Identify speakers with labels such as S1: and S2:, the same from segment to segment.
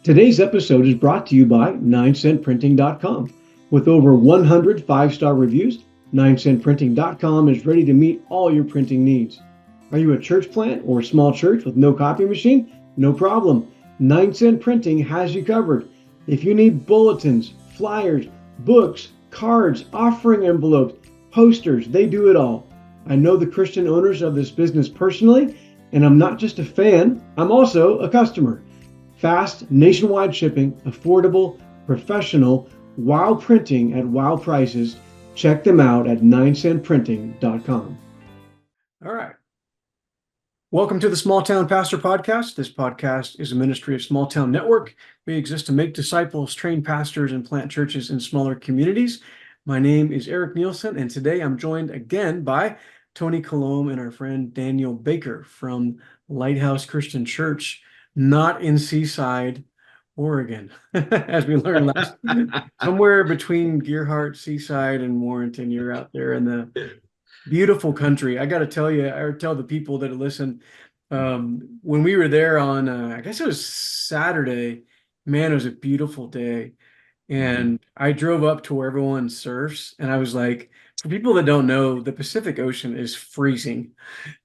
S1: Today's episode is brought to you by 9centprinting.com. With over 100 five-star reviews, 9centprinting.com is ready to meet all your printing needs. Are you a church plant or small church with no copy machine? No problem. 9cent Printing has you covered. If you need bulletins, flyers, books, cards, offering envelopes, posters, they do it all. I know the Christian owners of this business personally, and I'm not just a fan, I'm also a customer. Fast, nationwide shipping, affordable, professional, wow printing at wow prices. Check them out at 9centprinting.com. All right. Welcome to the Small Town Pastor Podcast. This podcast is a ministry of Small Town Network. We exist to make disciples, train pastors, and plant churches in smaller communities. My name is Eric Nielsen, and today I'm joined again by Tony Colomb and our friend Daniel Baker from Lighthouse Christian Church, not in Seaside, Oregon, as we learned last somewhere between Gearhart, Seaside, and Warrenton. You're out there in the beautiful country. I got to tell you, I tell the people that listen, when we were there on, I guess it was Saturday, man, it was a beautiful day. And I drove up to where everyone surfs, and I was like, for people that don't know, the Pacific Ocean is freezing,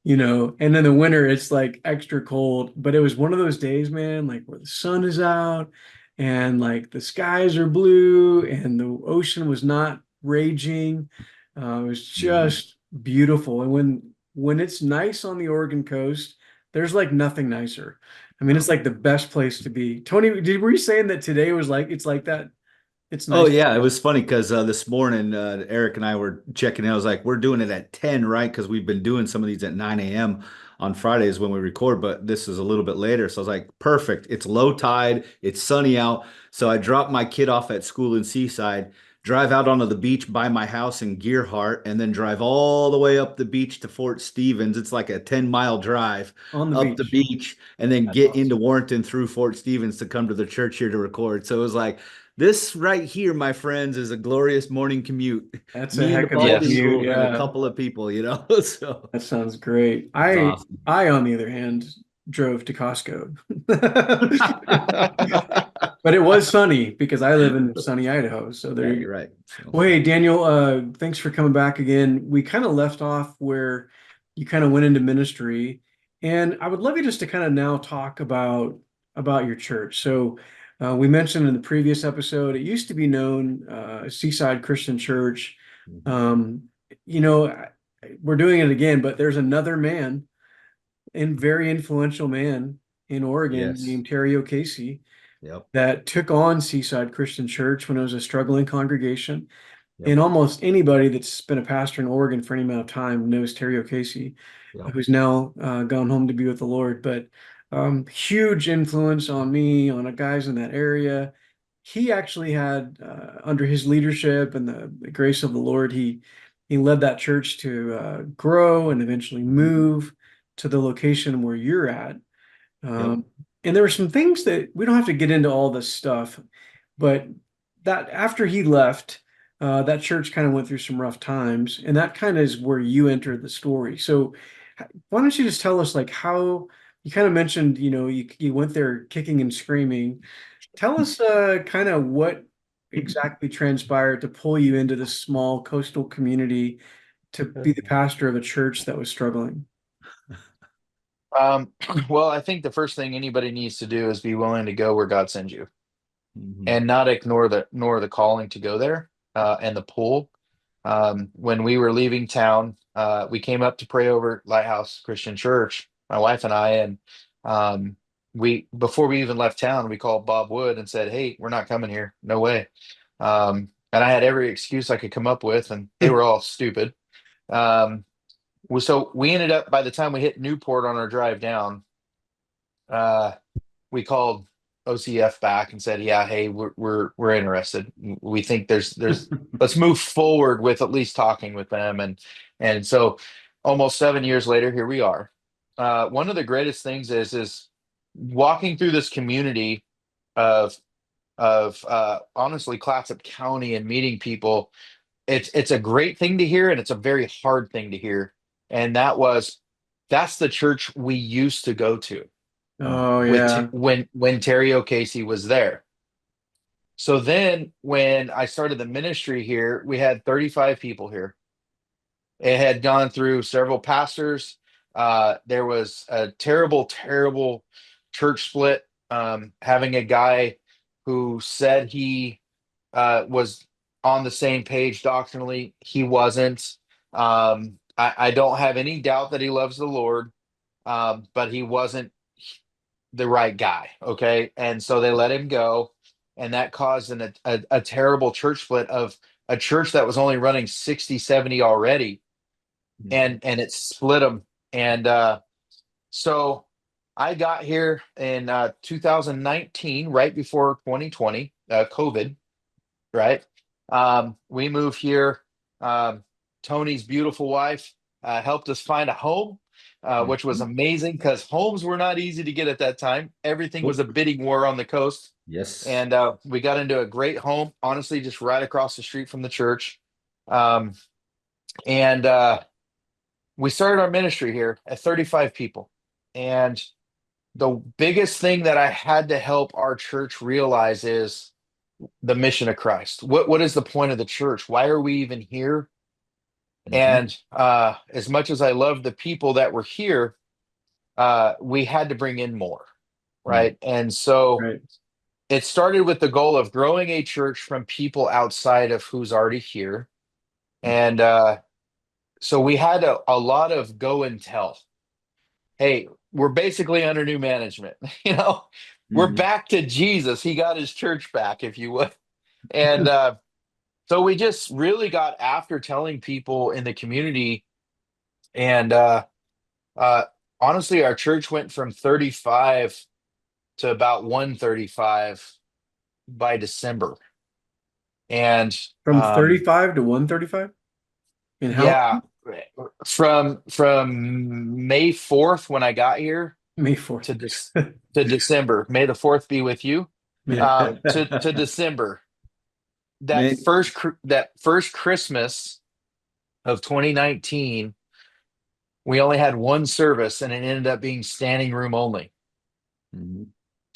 S1: and in the winter it's like extra cold. But it was one of those days, man, like where the sun is out and like the skies are blue and the ocean was not raging. It was just beautiful. And when it's nice on the Oregon coast, there's like nothing nicer. I mean, it's like the best place to be. Tony, were you saying that today was like it's like that? It's
S2: Oh
S1: nice.
S2: yeah, it was funny because this morning Eric and I were checking in. I was like, we're doing it at 10, right? Because we've been doing some of these at 9 a.m. on Fridays when we record, but this is a little bit later. So I was like, perfect. It's low tide, it's sunny out. So I dropped my kid off at school in Seaside, drive out onto the beach by my house in Gearhart, and then drive all the way up the beach to Fort Stevens. It's like a 10-mile drive
S1: On the
S2: up the
S1: beach.
S2: beach and then
S1: That's
S2: get
S1: awesome.
S2: into Warrenton through Fort Stevens to come to the church here to record. So it was like, this right here, my friends, is a glorious morning commute.
S1: That's a
S2: Me and the
S1: heck of a
S2: Baldy
S3: Yes.
S1: commute.
S2: Eagle and a
S1: Yeah,
S2: couple of people, So
S1: that sounds great.
S2: it's
S1: I
S2: awesome.
S1: I on the other hand drove to Costco. But it was sunny because I live in sunny Idaho. So there
S2: Yeah,
S1: you
S2: you're
S1: go.
S2: right. So,
S1: Well, hey, Daniel, thanks for coming back again. We kind of left off where you kind of went into ministry, and I would love you just to kind of now talk about your church. So, we mentioned in the previous episode, it used to be known Seaside Christian Church.
S2: mhm.
S1: Um, you know, I- we're doing it again, but there's another man, and very influential man in Oregon
S2: Yes.
S1: named Terry O'Casey
S2: Yep.
S1: that took on Seaside Christian Church when it was a struggling congregation. And
S2: Yep.
S1: almost anybody that's been a pastor in Oregon for any amount of time knows Terry O'Casey,
S2: Yep.
S1: who's now gone home to be with the Lord. But huge influence on me, on the guys in that area. He actually had, under his leadership and the grace of the Lord, he led that church to grow and eventually move to the location where you're at.
S2: Yep.
S1: Um, and there were some things that we don't have to get into all this stuff, but that after he left, that church kind of went through some rough times, and that kind of is where you entered the story. So why don't you just tell us like how you kind of mentioned, you went there kicking and screaming. Tell us kind of what exactly transpired to pull you into this small coastal community to be the pastor of a church that was struggling.
S3: Um, well, I think the first thing anybody needs to do is be willing to go where God sends you
S2: Mhm.
S3: and not ignore the calling to go there and the pull. When we were leaving town, we came up to pray over Lighthouse Christian Church, my wife and I, and um, we before we even left town, we called Bob Wood and said, "Hey, we're not coming here. No way." And I had every excuse I could come up with, and they were all stupid. Um, so we ended up by the time we hit Newport on our drive down, uh, we called OCF back and said, "Yeah, hey, we're interested. We think there's let's move forward with at least talking with them." And so almost 7 years later, here we are. One of the greatest things is walking through this community of honestly Clatsop County and meeting people. It's a great thing to hear, and it's a very hard thing to hear. And that's the church we used to go to.
S4: Oh
S3: with
S4: yeah.
S3: when Terry O'Casey was there. So then when I started the ministry here, we had 35 people here. It had gone through several pastors. There was a terrible, terrible church split. Having a guy who said he was on the same page doctrinally, he wasn't. I don't have any doubt that he loves the Lord, but he wasn't the right guy. Okay. And so they let him go. And that caused a terrible church split of a church that was only running 60, 70 already. And it split them. And so I got here in 2019, right before 2020, COVID, right? We moved here. Tony's beautiful wife helped us find a home, which was amazing because homes were not easy to get at that time. Everything was a bidding war on the coast.
S2: Yes.
S3: And we got into a great home, honestly, just right across the street from the church. And we started our ministry here at 35 people. And the biggest thing that I had to help our church realize is the mission of Christ. What is the point of the church? Why are we even here? And as much as I love the people that were here, we had to bring in more, right? And so
S4: Right.
S3: it started with the goal of growing a church from people outside of who's already here. And so we had a lot of go and tell. Hey, we're basically under new management. We're back to Jesus. He got his church back, if you would. And so we just really got after telling people in the community. And honestly, our church went from 35 to about 135 by December. And
S4: From 35 to 135? And how
S3: yeah, from May 4th when I got here
S4: May 4th
S3: to December. May the 4th be with you. To December. That first Christmas of 2019, we only had one service, and it ended up being standing room only.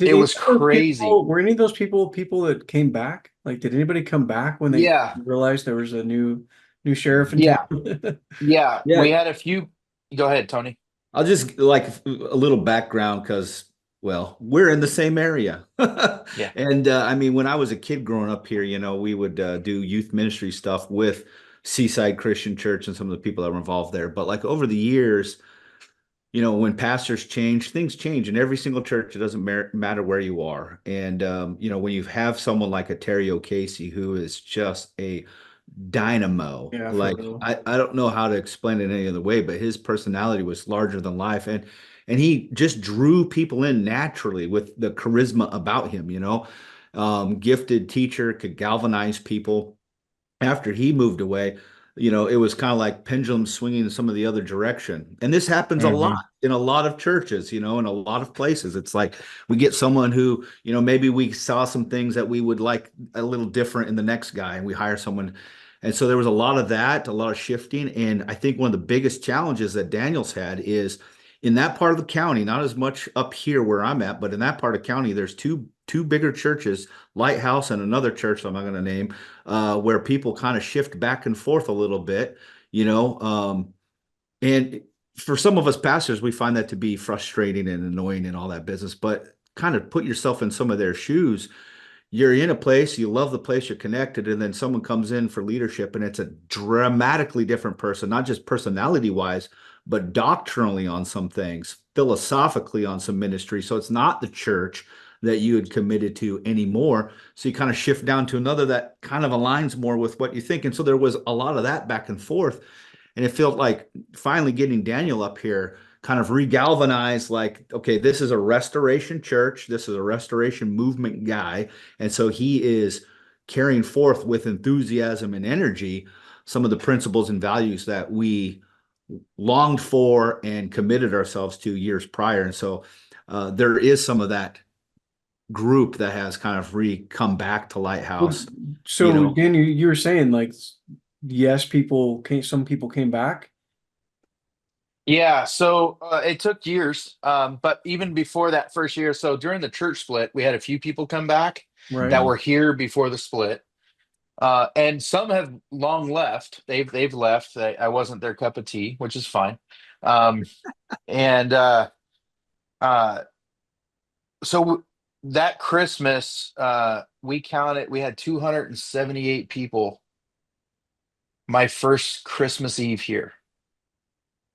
S3: It was crazy.
S4: Were any of those people that came back? Like, did anybody come back when they realized there was a new sheriff in town?
S3: Yeah. We had a few. Go ahead, Tony.
S2: I'll just like a little background because, well, we're in the same area. And I mean, when I was a kid growing up here, we would do youth ministry stuff with Seaside Christian Church and some of the people that were involved there. But like over the years, when pastors change, things change in every single church. It doesn't matter where you are. And, when you have someone like a Terry O'Casey, who is just a dynamo, like I don't know how to explain it any other way, but his personality was larger than life. And he just drew people in naturally with the charisma about him, gifted teacher, could galvanize people. After he moved away, it was kind of like pendulum swinging in some of the other direction. And this happens a lot in a lot of churches, in a lot of places. It's like we get someone who, maybe we saw some things that we would like a little different in the next guy, and we hire someone. And so there was a lot of that, a lot of shifting. And I think one of the biggest challenges that Daniel's had is in that part of the county, not as much up here where I'm at, but in that part of county, there's two bigger churches, Lighthouse and another church I'm not going to name, where people kind of shift back and forth a little bit, and for some of us pastors, we find that to be frustrating and annoying and all that business, but kind of put yourself in some of their shoes. You're in a place, you love the place, you're connected, and then someone comes in for leadership and it's a dramatically different person, not just personality wise, but doctrinally on some things, philosophically on some ministry. So it's not the church that you had committed to anymore. So you kind of shift down to another that kind of aligns more with what you think. And so there was a lot of that back and forth. And it felt like finally getting Daniel up here kind of regalvanized, like, okay, this is a restoration church. This is a restoration movement guy. And so he is carrying forth with enthusiasm and energy some of the principles and values that we longed for and committed ourselves to years prior. And so there is some of that group that has kind of come back to Lighthouse.
S4: So Dan, you were saying like, yes, some people came back.
S3: Yeah, so it took years, but even before that first year, so during the church split, we had a few people come back
S4: Right.
S3: that were here before the split, and some have long left. They've left. I wasn't their cup of tea, which is fine. And uh, so that Christmas, we had 278 people. My first Christmas Eve here.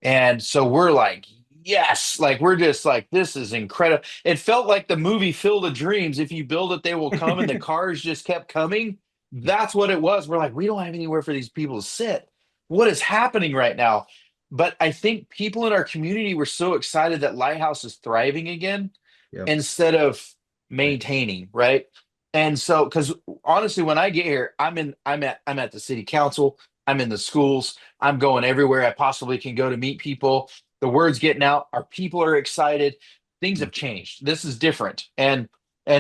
S3: And so we're like, yes, like we're just like, this is incredible. It felt like the movie Field of Dreams. If you build it, they will come, and the cars just kept coming. That's what it was. We're like, we don't have anywhere for these people to sit. What is happening right now? But I think people in our community were so excited that Lighthouse is thriving again
S2: Yep.
S3: instead of maintaining, right? And so, because honestly, when I get here, I'm at the city council, I'm in the schools, I'm going everywhere I possibly can go to meet people. The word's getting out. Our people are excited. Things have changed. This is different, and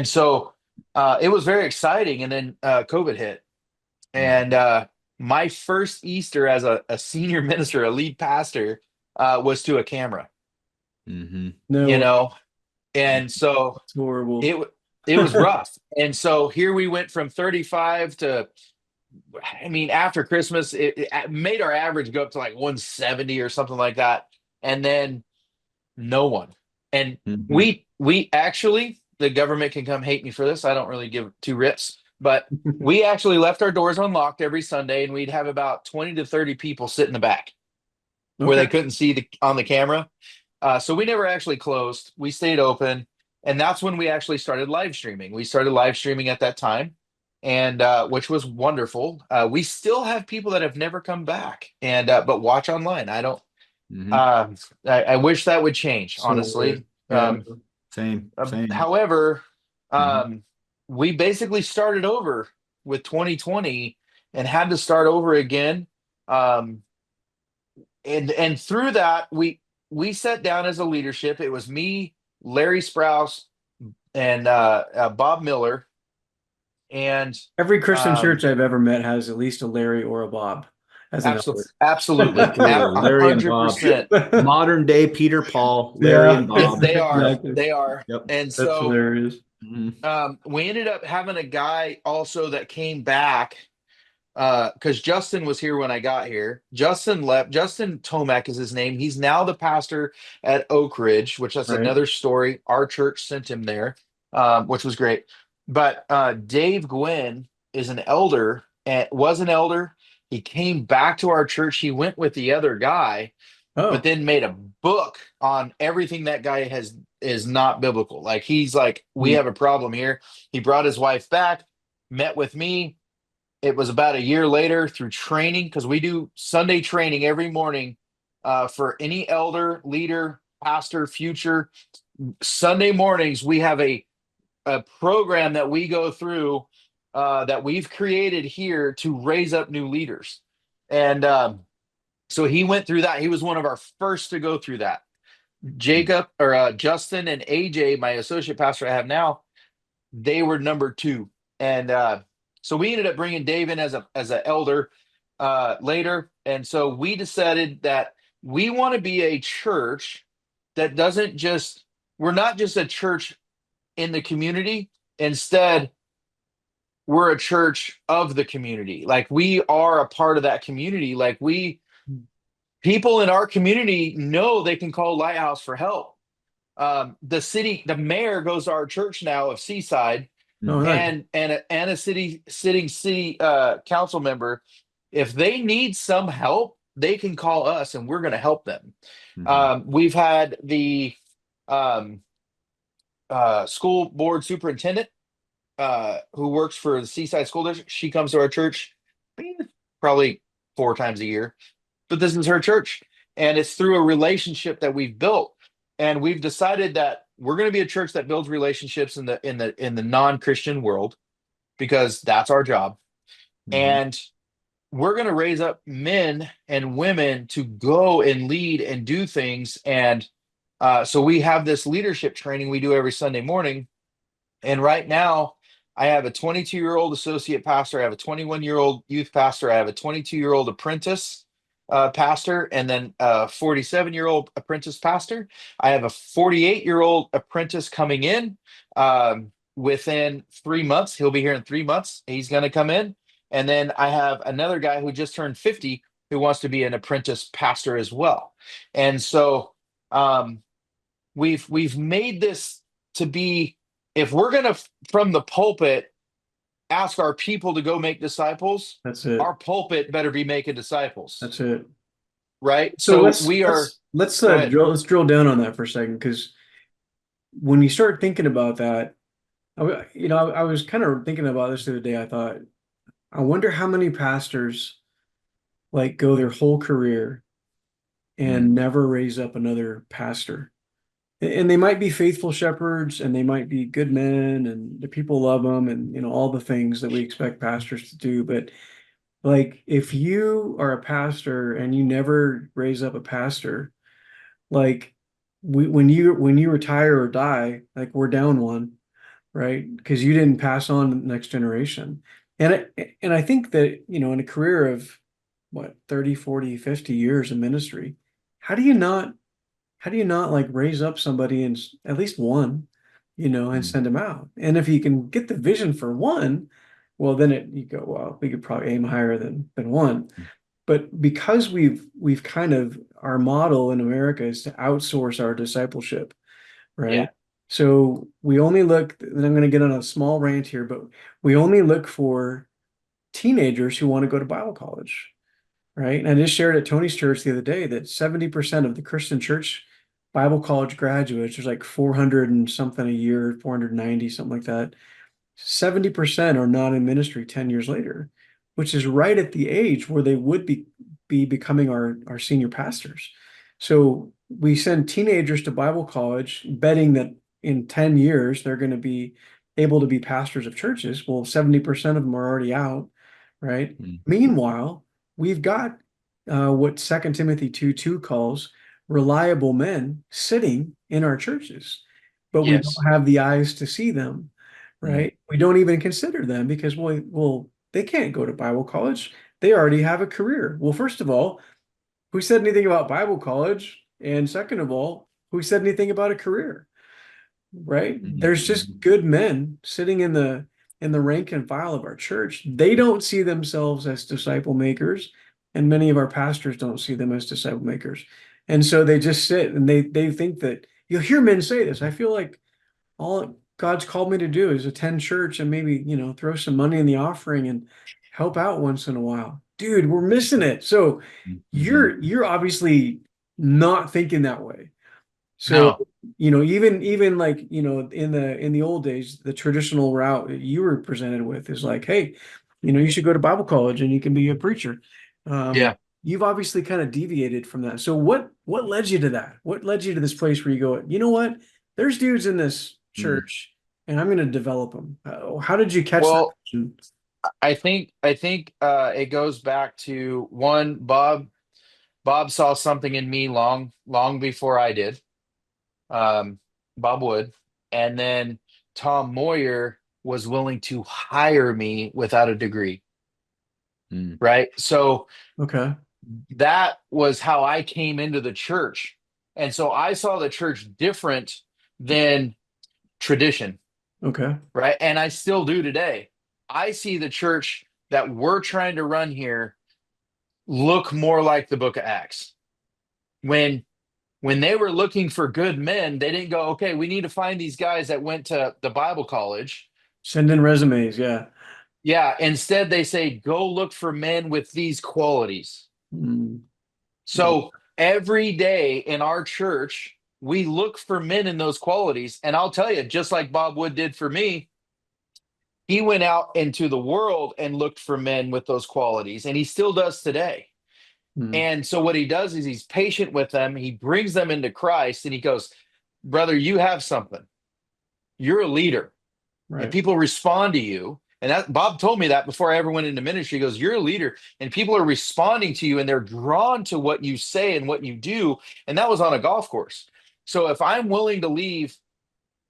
S3: so it was very exciting. And then COVID hit, and my first Easter as a senior minister, a lead pastor, was to a camera.
S2: Mm-hmm.
S4: No,
S3: You know, and so
S4: it's horrible.
S3: it was rough. And so here we went from 35 to, I mean, after Christmas, it made our average go up to like 170 or something like that. And then no one. And
S2: Mm-hmm.
S3: we actually, the government can come hate me for this. I don't really give two rips, but we actually left our doors unlocked every Sunday, and we'd have about 20 to 30 people sit in the back where they couldn't see on the camera. So we never actually closed. We stayed open. And that's when we actually started live streaming. We started live streaming at that time, and which was wonderful. We still have people that have never come back, and but watch online. I don't.
S2: Mm-hmm.
S3: I wish that would change,
S4: So
S3: honestly.
S4: weird. Yeah.
S2: Same.
S3: However,
S2: Mhm.
S3: we basically started over with 2020 and had to start over again. And through that, we sat down as a leadership. It was me, Larry Sprouse, and Bob Miller. And
S4: Every Christian church I've ever met has at least a Larry or a Bob as an elder.
S3: Absolutely.
S2: Larry and Bob.
S3: 100%.
S2: Modern day Peter Paul, Larry and Bob.
S3: They are.
S4: Exactly.
S3: They are.
S2: Yep.
S3: And
S4: That's
S3: so
S4: hilarious.
S3: we ended up having a guy also that came back because Justin was here when I got here. Justin left. Justin Tomac is his name. He's now the pastor at Oak Ridge, which that's
S4: Right.
S3: another story. Our church sent him there, which was great. But Dave Gwynn is an elder and was an elder. He came back to our church. He went with the other guy, but then made a book on everything that guy is not biblical. Like he's like, we have a problem here. He brought his wife back, met with me. It was about a year later through training, because we do Sunday training every morning for any elder, leader, pastor, future. Sunday mornings, we have a program that we go through that we've created here to raise up new leaders. And so he went through that. He was one of our first to go through that. Jacob or Justin and AJ, my associate pastor I have now, they were number 2. And so we ended up bringing Dave in as an elder later. And so we decided that we want to be a church that we're not just a church in the community. Instead, we're a church of the community. Like we are a part of that community. Like people in our community know they can call Lighthouse for help. The mayor goes to our church now of Seaside, and a sitting city council member. If they need some help, they can call us, and we're going to help them. We've had the school board superintendent who works for the Seaside School District. She comes to our church probably 4 times a year, but this is her church, and it's through a relationship that we've built. And we've decided that we're going to be a church that builds relationships in the non-Christian world, because that's our job. And we're going to raise up men and women to go and lead and do things. And so we have this leadership training we do every Sunday morning. And right now, I have a 22-year-old associate pastor. I have a 21-year-old youth pastor. I have a 22-year-old apprentice. pastor, and then a 47-year-old apprentice pastor. I have a 48-year-old apprentice coming in within 3 months. He'll be here in 3 months. He's going to come in. And then I have another guy who just turned 50 who wants to be an apprentice pastor as well. And so we've made this to be, if we're going to, from the pulpit, ask our people to go make disciples,
S4: That's it.
S3: our pulpit better be making disciples.
S4: That's it.
S3: Right.
S4: So let's drill down on that for a second, because when you start thinking about that, I was kind of thinking about this the other day. I thought, I wonder how many pastors like go their whole career and never raise up another pastor. And they might be faithful shepherds, and they might be good men, and the people love them, and all the things that we expect pastors to do. But like, if you are a pastor and you never raise up a pastor, like when you retire or die, like, we're down one, right? Because you didn't pass on to the next generation. And I think that, in a career of what, 30, 40, 50 years of ministry, how do you not like raise up somebody, and at least one, and send them out? And if you can get the vision for one, well, then you go, well, we could probably aim higher than one. But because we've kind of, our model in America is to outsource our discipleship, right?
S3: Yeah.
S4: So we only look, and I'm going to get on a small rant here, but we only look for teenagers who want to go to Bible college, right? And I just shared at Tony's church the other day that 70% of the Christian church Bible college graduates, there's like 400 and something a year, 490, something like that. 70% are not in ministry 10 years later, which is right at the age where they would be becoming our senior pastors. So we send teenagers to Bible college, betting that in 10 years, they're going to be able to be pastors of churches. Well, 70% of them are already out, right? Meanwhile, we've got what 2 Timothy 2:2 calls reliable men sitting in our churches, but we don't have the eyes to see them, right? We don't even consider them because, well, they can't go to Bible college. They already have a career. Well, first of all, who said anything about Bible college? And second of all, who said anything about a career? Right? There's just good men sitting in the rank and file of our church. They don't see themselves as disciple makers, and many of our pastors don't see them as disciple makers. And so they just sit and they think that, you'll hear men say this, I feel like all God's called me to do is attend church and maybe, throw some money in the offering and help out once in a while. Dude, we're missing it. So you're obviously not thinking that way. So, even like, in the old days, the traditional route that you were presented with is like, hey, you should go to Bible college and you can be a preacher. You've obviously kind of deviated from that. So what led you to that? What led you to this place where you go, you know what? There's dudes in this church and I'm going to develop them. How did you catch that?
S3: I think it goes back to one, Bob saw something in me long before I did. Bob Wood. And then Tom Moyer was willing to hire me without a degree. Right. So that was how I came into the church. And so I saw the church different than tradition. Right. And I still do today. I see the church that we're trying to run here look more like the book of Acts. When they were looking for good men, they didn't go, okay, we need to find these guys that went to the Bible college.
S4: Send in resumes. Yeah.
S3: Yeah. Instead, they say, go look for men with these qualities. So every day in our church, we look for men in those qualities. And I'll tell you, just like Bob Wood did for me, he went out into the world and looked for men with those qualities, and he still does today. And so what he does is he's patient with them. He brings them into Christ, and he goes, brother, you have something. You're a leader. Right. And people respond to you. And that Bob told me that before I ever went into ministry. He goes, you're a leader, and people are responding to you, and they're drawn to what you say and what you do. And that was on a golf course. So if I'm willing to leave,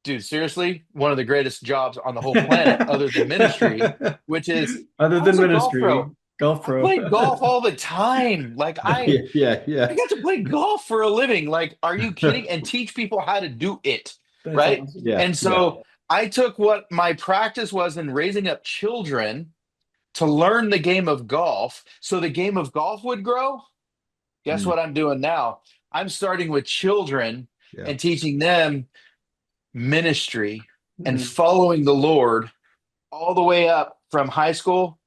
S3: dude, seriously, one of the greatest jobs on the whole planet other than ministry, which is
S4: other than ministry. Golf
S3: I
S4: pro.
S3: play golf all the time. Like
S2: Yeah, yeah,
S3: I
S2: yeah.
S3: got to play golf for a living. Like, are you kidding? And teach people how to do it,
S4: That's
S3: right?
S4: awesome.
S2: Yeah,
S3: And
S2: yeah.
S3: so I took what my practice was in raising up children to learn the game of golf, so the game of golf would grow. Guess
S2: Mm,
S3: what I'm doing now? I'm starting with children
S2: yeah.
S3: and teaching them ministry and
S4: Mhm.
S3: following the Lord all the way up from high school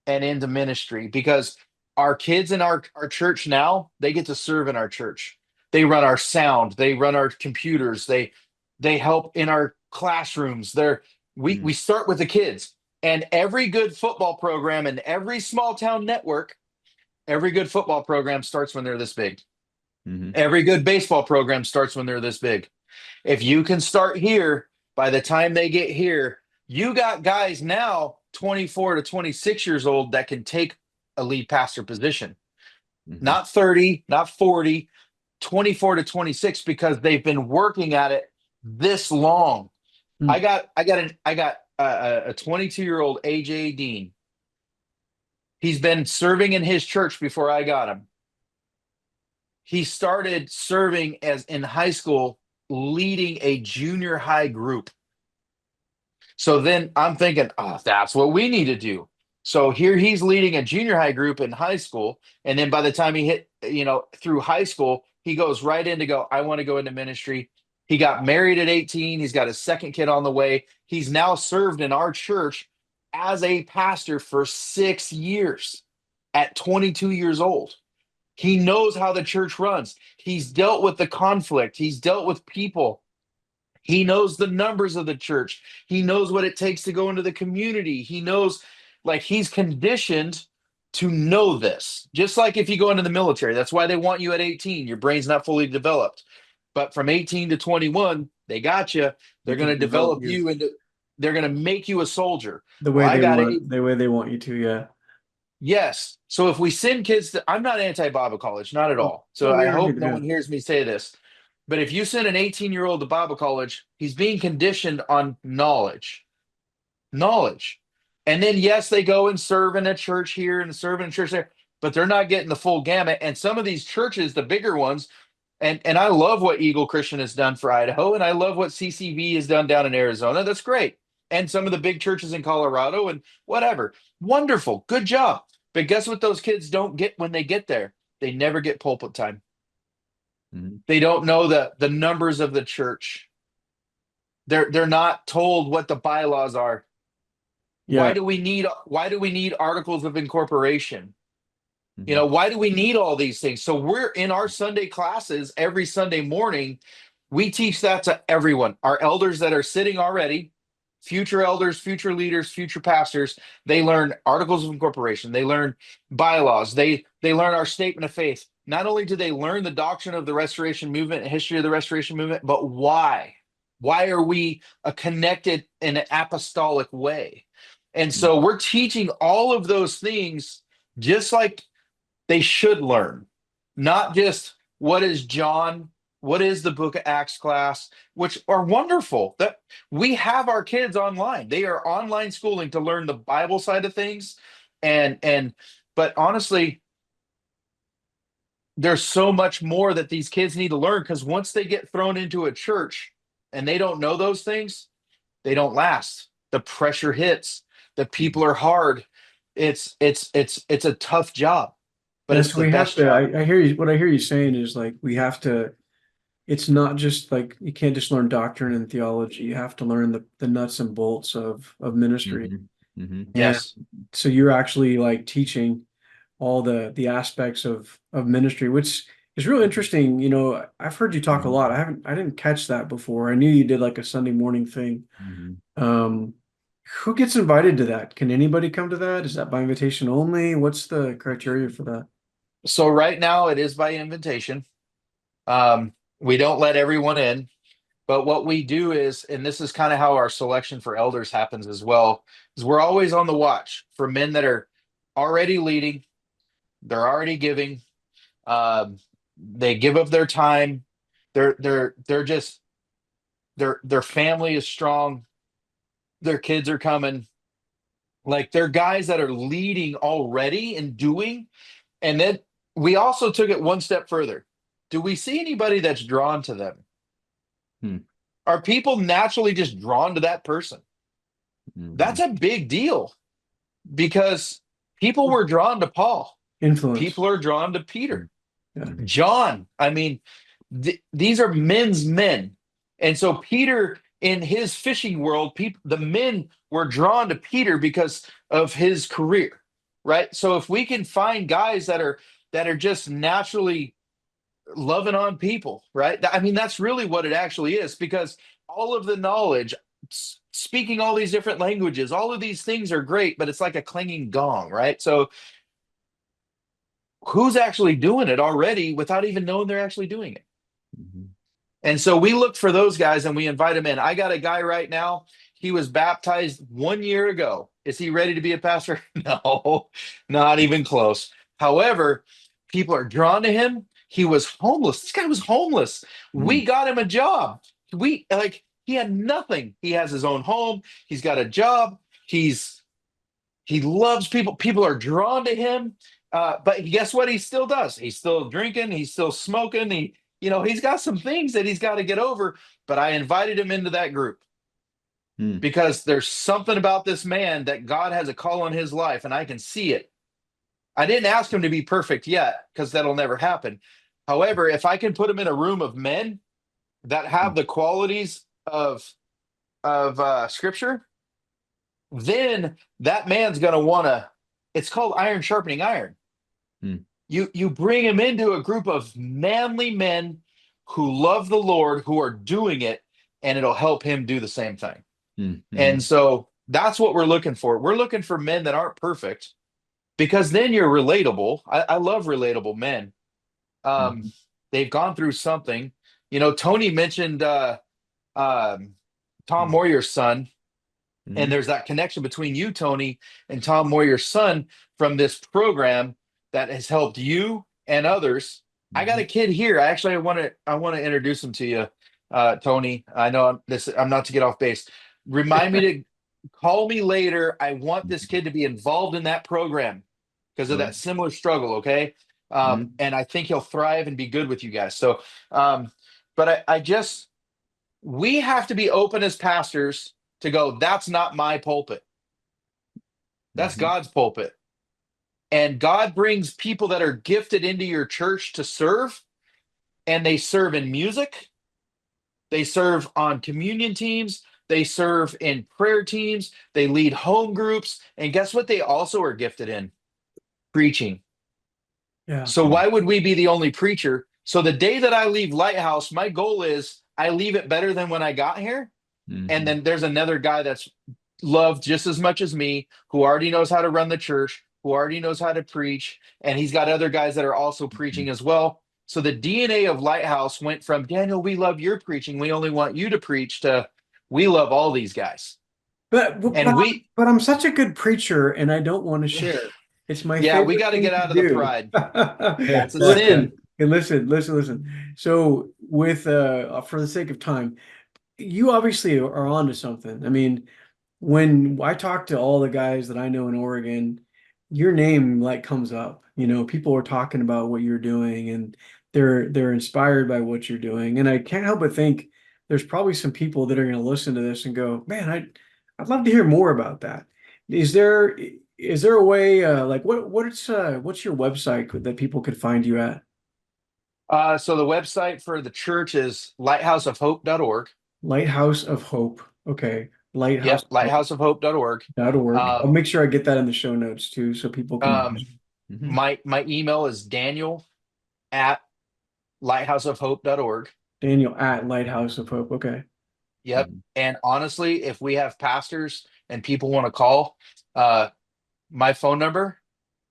S3: and into ministry, because our kids in our church now, they get to serve in our church. They run our sound, they run our computers, they help in our classrooms. We
S2: Mm,
S3: start with the kids. And every good football program and every small town network, every good football program starts when they're this big.
S2: mhm.
S3: Every good baseball program starts when they're this big. If you can start here, by the time they get here, you got guys now 24 to 26 years old that can take a lead pastor position.
S2: Mhm.
S3: Not 30, not 40, 24 to 26, because they've been working at it this long.
S4: Mm.
S3: I got a 22-year-old AJ Dean. He's been serving in his church before I got him. He started serving as in high school, leading a junior high group. So then I'm thinking, oh, that's what we need to do. So here he's leading a junior high group in high school. And then by the time he hit, through high school, he goes right in to go, I want to go into ministry. He got married at 18. He's got his second kid on the way. He's now served in our church as a pastor for 6 years at 22 years old. He knows how the church runs. He's dealt with the conflict. He's dealt with people. He knows the numbers of the church. He knows what it takes to go into the community. He knows, like, he's conditioned to know this. Just like if you go into the military, that's why they want you at 18. Your brain's not fully developed. But from 18 to 21, they got you.
S4: They
S3: They're going
S4: can
S3: to
S4: develop
S3: develop
S4: you
S3: you into, they're going to make you a soldier.
S4: the
S3: Well,
S4: way
S3: I
S4: they
S3: got
S4: want, the way they want you to. Yeah.
S3: yes. So if we send kids to, I'm not anti-Bible college, not at
S4: Oh,
S3: all. So
S4: no, we
S3: I
S4: are
S3: hope
S4: either.
S3: no
S4: Yeah.
S3: one hears me say this. But if you send an 18-year-old to Bible college, he's being conditioned on knowledge. Knowledge. And then yes, they go and serve in a church here and serve in a church there, but they're not getting the full gamut. And some of these churches, the bigger ones, and I love what Eagle Christian has done for Idaho, and I love what CCV has done down in Arizona. That's great. And some of the big churches in Colorado and whatever. Wonderful. Good job. But guess what those kids don't get when they get there? They never get pulpit time.
S2: Mhm.
S3: They don't know the numbers of the church. They're not told what the bylaws are.
S4: Yeah.
S3: Why do we need articles of incorporation?
S2: Mhm.
S3: Why do we need all these things? So we're in our Sunday classes every Sunday morning. We teach that to everyone. Our elders that are sitting already, future elders, future leaders, future pastors, they learn articles of incorporation. They learn bylaws. They learn our statement of faith. Not only do they learn the doctrine of the Restoration Movement and history of the Restoration Movement, but why? Why are we connected in an apostolic way? And
S2: Mhm.
S3: so we're teaching all of those things just like they should learn, not just what is John, what is the book of Acts class, which are wonderful. That we have our kids online. They are online schooling to learn the Bible side of things. And but honestly, there's so much more that these kids need to learn, because once they get thrown into a church and they don't know those things, they don't last. The pressure hits. The people are hard. It's a tough job, but
S4: Yes,
S3: it's the
S4: we have
S3: best
S4: to.
S3: job.
S4: I hear you. What I hear you saying is like we have to. It's not just like you can't just learn doctrine and theology. You have to learn the nuts and bolts of ministry.
S2: Mhm. Mhm.
S4: And
S3: Yes.
S4: so you're actually like teaching all the aspects of ministry, which is real interesting. I've heard you talk a lot.
S2: Mhm.
S4: I didn't catch that before. I knew you did like a Sunday morning thing.
S2: Mhm.
S4: Um, who gets invited to that? Can anybody come to that? Is that by invitation only? What's the criteria for that?
S3: So right now it is by invitation. We don't let everyone in, but what we do is, and this is kind of how our selection for elders happens as well, is we're always on the watch for men that are already leading, they're already giving, they give up their time, they're just their family is strong, their kids are coming. Like they're guys that are leading already and doing. And then we also took it one step further. Do we see anybody that's drawn to them? Are people naturally just drawn to that person? That's a big deal because people were drawn to Paul.
S4: Influence.
S3: People are drawn to Peter.
S4: Yeah.
S3: John. I mean, these are men's men. And so Peter, in his fishing world, the men were drawn to Peter because of his career, right? So if we can find guys that are just naturally loving on people, right? I mean, that's really what it actually is, because all of the knowledge, speaking all these different languages, all of these things are great, but it's like a clanging gong, right? So who's actually doing it already without even knowing they're actually doing it? And so we looked for those guys and we invite them in. I got a guy right now. He was baptized 1 year ago. Is he ready to be a pastor? No, not even close. However, people are drawn to him. He was homeless. This guy was homeless. We got him a job. He had nothing. He has his own home. He's got a job. He loves people. People are drawn to him. But guess what he still does? He's still drinking. He's still smoking. He's got some things that he's got to get over. But I invited him into that group because there's something about this man that God has a call on his life, and I can see it. I didn't ask him to be perfect yet because that'll never happen. However, if I can put him in a room of men that have the qualities of Scripture, then that man's going to want to. It's called iron sharpening iron. You bring him into a group of manly men who love the Lord, who are doing it, and it'll help him do the same thing. And so that's what we're looking for. We're looking for men that aren't perfect, because then you're relatable. I love relatable men. They've gone through something. Tony mentioned Tom Moyer's son. And there's that connection between you, Tony, and Tom Moyer's son from this program that has helped you and others. I got a kid here. I want to introduce him to you, Tony. I know I'm not to get off base. Remind me to call me later. I want this kid to be involved in that program because of that similar struggle. Okay. And I think he'll thrive and be good with you guys. So, but we have to be open as pastors to go, that's not my pulpit. That's God's pulpit. And God brings people that are gifted into your church to serve, and they serve in music. They serve on communion teams. They serve in prayer teams. They lead home groups. And guess what they also are gifted in? Preaching.
S4: Yeah.
S3: So why would we be the only preacher? So the day that I leave Lighthouse, my goal is I leave it better than when I got here. And then there's another guy that's loved just as much as me, who already knows how to run the church, who already knows how to preach. And he's got other guys that are also preaching as well. So the DNA of Lighthouse went from, Daniel, we love your preaching, we only want you to preach, to we love all these guys.
S4: But I'm such a good preacher and I don't want to share. It's my favorite.
S3: We got to get out of the pride. That's a sin.
S4: And listen. So with for the sake of time, you obviously are onto something. I mean, when I talk to all the guys that I know in Oregon, your name comes up. People are talking about what you're doing and they're inspired by what you're doing. And I can't help but think there's probably some people that are going to listen to this and go, man, I'd love to hear more about that. Is there a way, what's your website that people could find you at?
S3: So the website for the church is lighthouseofhope.org. Lighthouse of Hope.
S4: Okay.
S3: Lighthouseofhope.org.
S4: I'll make sure I get that in the show notes too, so people can.
S3: My email is daniel@lighthouseofhope.org.
S4: Daniel@lighthouseofhope. Okay.
S3: Yep. And honestly, if we have pastors and people want to call, my phone number.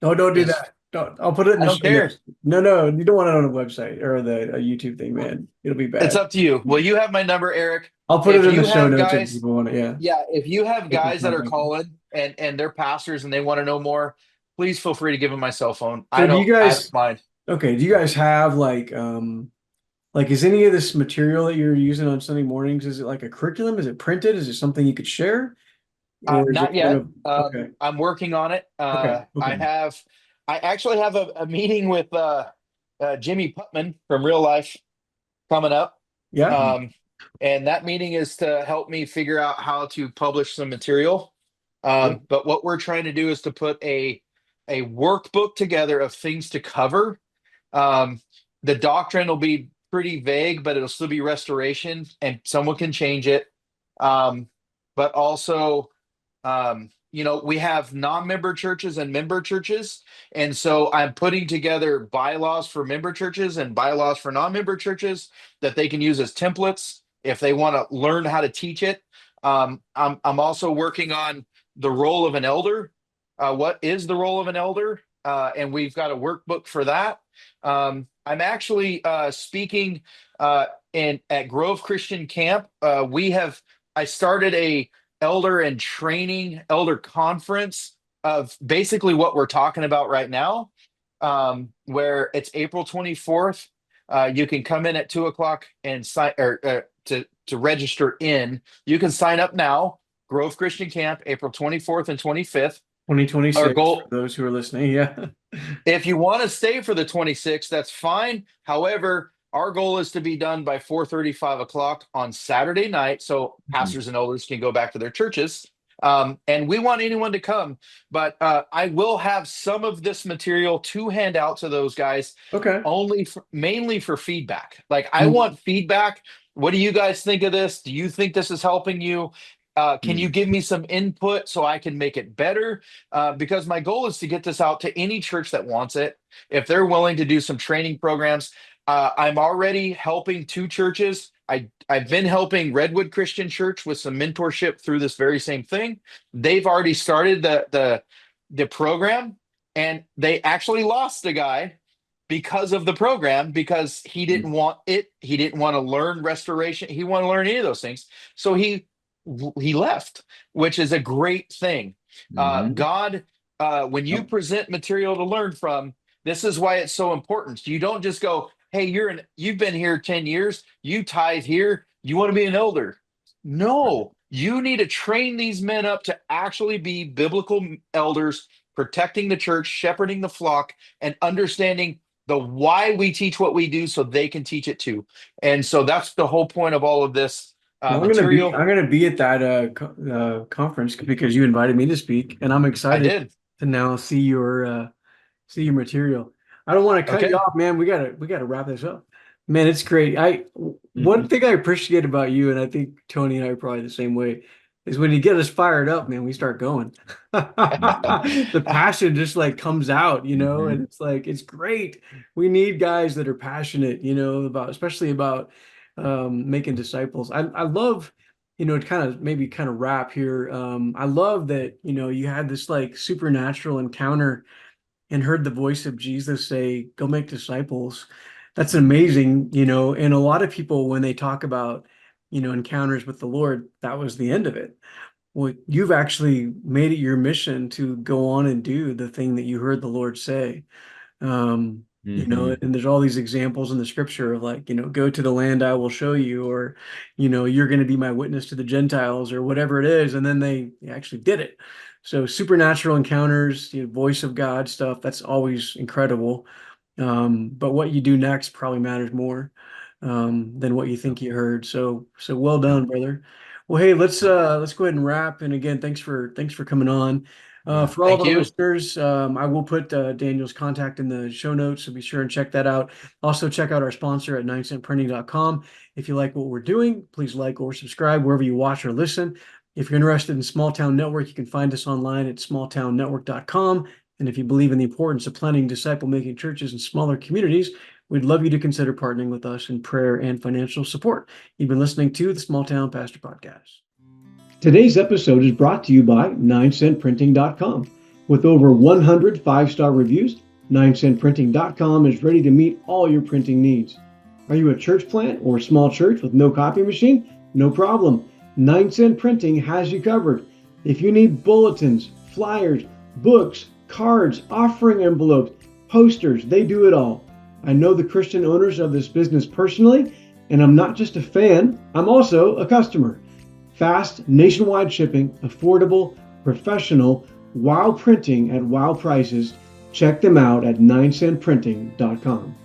S4: No, don't do that. I'll put it in the show notes. No, you don't want it on a website or the YouTube thing, man. It'll be bad.
S3: It's up to you. Well, you have my number, Eric.
S4: I'll put it in the show notes if people want it.
S3: Yeah. If you have guys that are calling and they're pastors and they want to know more, please feel free to give them my cell phone.
S4: So
S3: I don't mind.
S4: Okay. Do you guys have is any of this material that you're using on Sunday mornings, is it like a curriculum? Is it printed? Is it something you could share? or is it
S3: Not
S4: kind
S3: yet.
S4: of okay?
S3: I'm working on it.
S4: Okay. Okay.
S3: I actually have a meeting with Jimmy Putman from Real Life coming up.
S4: Yeah.
S3: Um, and that meeting is to help me figure out how to publish some material.
S4: Cool.
S3: But what we're trying to do is to put a workbook together of things to cover. Um, the doctrine will be pretty vague, but it'll still be restoration, and someone can change it. But also, we have non-member churches and member churches. And so I'm putting together bylaws for member churches and bylaws for non-member churches that they can use as templates if they want to learn how to teach it. I'm also working on the role of an elder. What is the role of an elder? And we've got a workbook for that. I'm actually speaking at Grove Christian Camp. I started a elder conference of basically what we're talking about right now, where it's April 24th. You can come in at 2:00 and sign or to register in. You can sign up now. Grove Christian Camp, April 24th and 25th.
S4: 2026
S3: Our
S4: for
S3: goal,
S4: those who are listening. Yeah.
S3: if you want to stay for the 26th, that's fine. However, our goal is to be done by 4:35 o'clock on Saturday night, so pastors and elders can go back to their churches. And we want anyone to come, but I will have some of this material to hand out to those guys
S4: Okay.
S3: mainly for feedback. Like, I
S4: Mm.
S3: want feedback. What do you guys think of this? Do you think this is helping you? Can you give me some input so I can make it better? Because my goal is to get this out to any church that wants it. If they're willing to do some training programs, I'm already helping 2 churches. I've been helping Redwood Christian Church with some mentorship through this very same thing. They've already started the program, and they actually lost a guy because of the program, because he didn't want it. He didn't want to learn restoration. He wanted to learn any of those things. So he left, which is a great thing. God, when you present material to learn from, this is why it's so important. You don't just go, hey, you've been here 10 years, you tithe here, you want to be an elder. No, you need to train these men up to actually be biblical elders, protecting the church, shepherding the flock, and understanding the why we teach what we do so they can teach it too. And so that's the whole point of all of this
S4: Well,
S3: material.
S4: I'm gonna be at that conference because you invited me to speak, and I'm
S3: I
S4: excited
S3: did.
S4: to now see your material. I don't want to cut you
S3: Okay.
S4: off, man. We gotta wrap this up. Man, it's great. One thing I appreciate about you, and I think Tony and I are probably the same way, is when you get us fired up, man, we start going. The passion just like comes out, and it's like it's great. We need guys that are passionate, about especially about making disciples. I love, to kind of wrap here. I love that, you had this like supernatural encounter and heard the voice of Jesus say, go make disciples. That's amazing, and a lot of people, when they talk about, encounters with the Lord, that was the end of it. Well, you've actually made it your mission to go on and do the thing that you heard the Lord say. And there's all these examples in the scripture of like, go to the land I will show you, or, you're going to be my witness to the Gentiles, or whatever it is. And then they actually did it. So supernatural encounters, voice of God stuff, that's always incredible. But what you do next probably matters more than what you think you heard. So well done, brother. Well, hey, let's go ahead and wrap. And again, thanks for coming on. For all of
S3: Thank
S4: our
S3: you.
S4: listeners, I will put Daniel's contact in the show notes, so be sure and check that out. Also, check out our sponsor at 9centprinting.com. If you like what we're doing, please like or subscribe wherever you watch or listen. If you're interested in Small Town Network, you can find us online at smalltownnetwork.com. And if you believe in the importance of planting disciple-making churches in smaller communities, we'd love you to consider partnering with us in prayer and financial support. You've been listening to the Small Town Pastor Podcast.
S1: Today's episode is brought to you by 9centprinting.com. With over 100 5-star reviews, 9centprinting.com is ready to meet all your printing needs. Are you a church plant or a small church with no copy machine? No problem. 9cent Printing has you covered. If you need bulletins, flyers, books, cards, offering envelopes, posters, they do it all. I know the Christian owners of this business personally, and I'm not just a fan, I'm also a customer. Fast, nationwide shipping, affordable, professional, wow printing at wow prices. Check them out at 9centprinting.com.